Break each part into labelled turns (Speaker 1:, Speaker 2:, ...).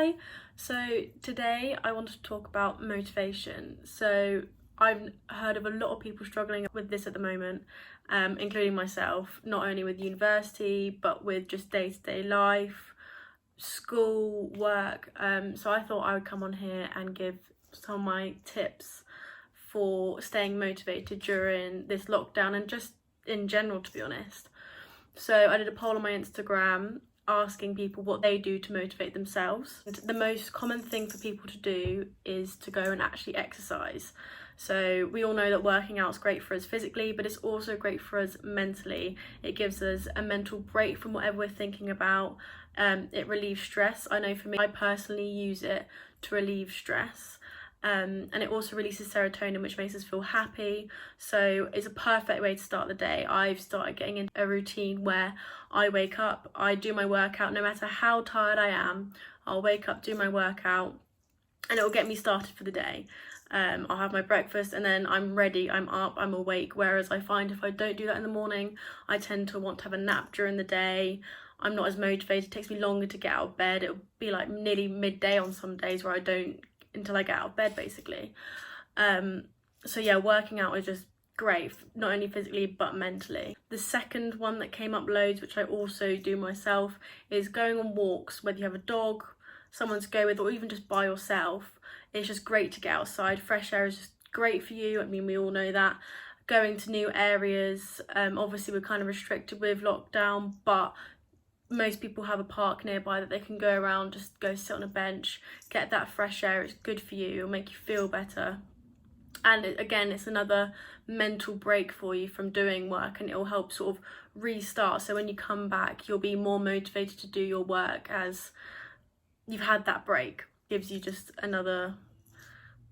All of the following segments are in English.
Speaker 1: Hi, so today I want to talk about motivation. So I've heard of a lot of people struggling with this at the moment, including myself, not only with university, but with just day-to-day life, school, work. So I thought I would come on here and give some of my tips for staying motivated during this lockdown and just in general, to be honest. So I did a poll on my Instagram asking people what they do to motivate themselves. And the most common thing for people to do is to go and actually exercise. So we all know that working out is great for us physically, but it's also great for us mentally. It gives us a mental break from whatever we're thinking about. It relieves stress. I know for me, I personally use it to relieve stress. And it also releases serotonin, which makes us feel happy. So it's a perfect way to start the day. I've started getting into a routine where I wake up, I do my workout, no matter how tired I am, I'll wake up, do my workout, and it will get me started for the day. I'll have my breakfast and then I'm ready, I'm up, I'm awake. Whereas I find if I don't do that in the morning, I tend to want to have a nap during the day. I'm not as motivated, it takes me longer to get out of bed. It'll be like nearly midday on some days where I don't until I get out of bed, basically. So yeah, working out is just great, not only physically but mentally. The second one that came up loads, which I also do myself, is going on walks. Whether you have a dog, someone to go with, or even just by yourself, it's just great to get outside. Fresh air is just great for you. I mean, we all know that. Going to new areas, obviously we're kind of restricted with lockdown, but most people have a park nearby that they can go around, just go sit on a bench, get that fresh air. It's good for you, it'll make you feel better. And again, it's another mental break for you from doing work, and it'll help sort of restart. So when you come back, you'll be more motivated to do your work as you've had that break. Gives you just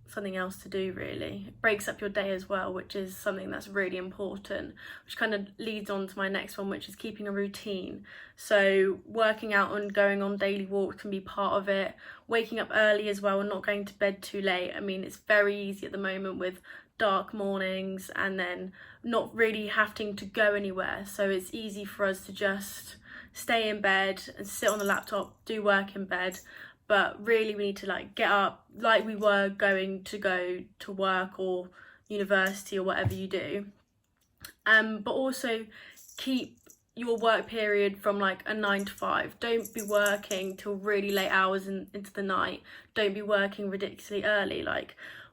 Speaker 1: something else to do, really. It breaks up your day as well, which is something that's really important, which kind of leads on to my next one, which is keeping a routine. So working out and going on daily walks can be part of it. Waking up early as well and not going to bed too late. I mean, it's very easy at the moment with dark mornings and then not really having to go anywhere. So it's easy for us to just stay in bed and sit on the laptop, do work in bed. But really we need to get up like we were going to go to work or university or whatever you do. But also keep your work period from a 9 to 5. Don't be working till really late hours into the night. Don't be working ridiculously early.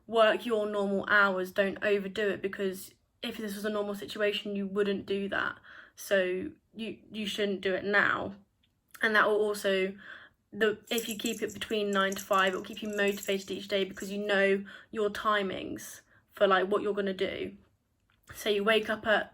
Speaker 1: Work your normal hours. Don't overdo it, because if this was a normal situation, you wouldn't do that. So you shouldn't do it now. And that will also, if you keep it between 9 to 5, it'll keep you motivated each day because you know your timings for what you're going to do. So you wake up at,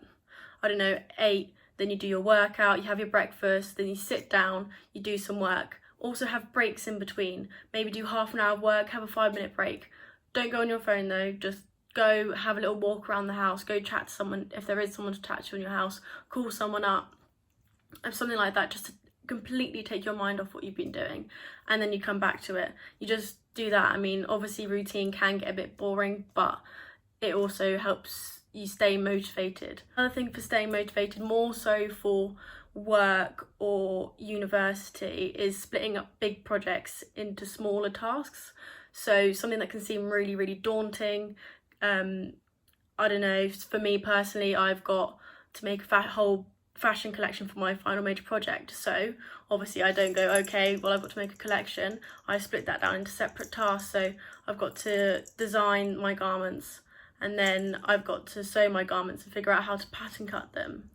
Speaker 1: I don't know, 8, then you do your workout, you have your breakfast, then you sit down, you do some work. Also have breaks in between. Maybe do half an hour of work, have a 5-minute break. Don't go on your phone though, just go have a little walk around the house, go chat to someone if there is someone to chat to in your house, call someone up, something like that, just to completely take your mind off what you've been doing, and then you come back to it. You just do that. I mean, obviously routine can get a bit boring, but it also helps you stay motivated. Another thing for staying motivated, more so for work or university, is splitting up big projects into smaller tasks. So something that can seem really, really daunting. I don't know, for me personally, I've got to make a whole fashion collection for my final major project. So obviously I don't go, okay, well I've got to make a collection. I split that down into separate tasks. So I've got to design my garments, and then I've got to sew my garments and figure out how to pattern cut them.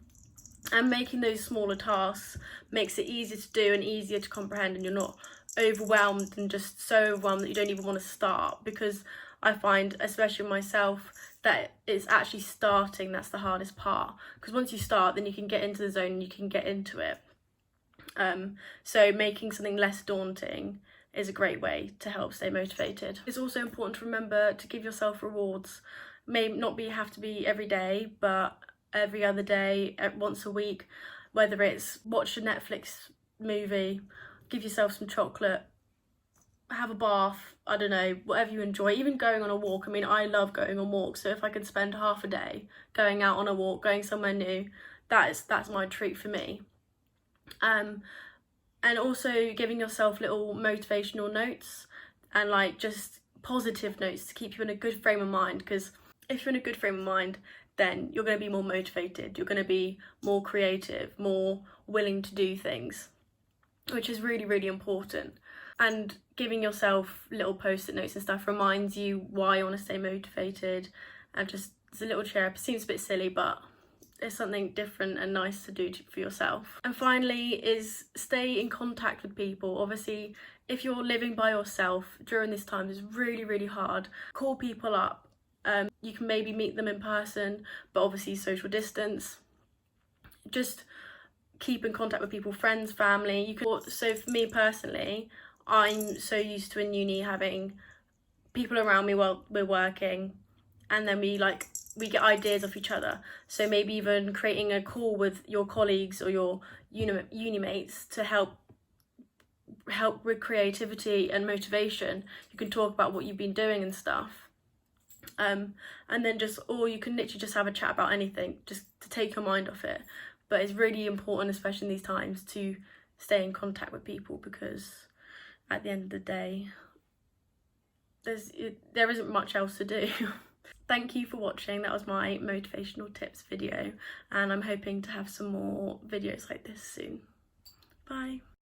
Speaker 1: And making those smaller tasks makes it easier to do and easier to comprehend, and you're not overwhelmed and just so overwhelmed that you don't even want to start. Because I find, especially myself, that it's actually starting that's the hardest part, because once you start, then you can get into the zone and you can get into it. So making something less daunting is a great way to help stay motivated. It's also important to remember to give yourself rewards. May not have to be every day, but every other day, once a week. Whether it's watch a Netflix movie, give yourself some chocolate, have a bath, I don't know, whatever you enjoy. Even going on a walk. I mean, I love going on walks, so if I could spend half a day going out on a walk, going somewhere new, that's my treat for me. And also giving yourself little motivational notes and like just positive notes to keep you in a good frame of mind, because if you're in a good frame of mind, then you're going to be more motivated, you're going to be more creative, more willing to do things, which is really, really important. And giving yourself little post-it notes and stuff reminds you why you want to stay motivated, and just it's a little cheer up. It seems a bit silly, but it's something different and nice to do for yourself. And finally is stay in contact with people. Obviously, if you're living by yourself during this time, it's really, really hard. Call people up. You can maybe meet them in person, but obviously social distance. Just keep in contact with people, friends, family. You can. So for me personally, I'm so used to in uni having people around me while we're working, and then we get ideas off each other. So maybe even creating a call with your colleagues or your uni mates to help with creativity and motivation. You can talk about what you've been doing and stuff. And then or you can literally just have a chat about anything, just to take your mind off it. But it's really important, especially in these times, to stay in contact with people, because at the end of the day, there isn't much else to do. Thank you for watching. That was my motivational tips video, and I'm hoping to have some more videos like this soon. Bye.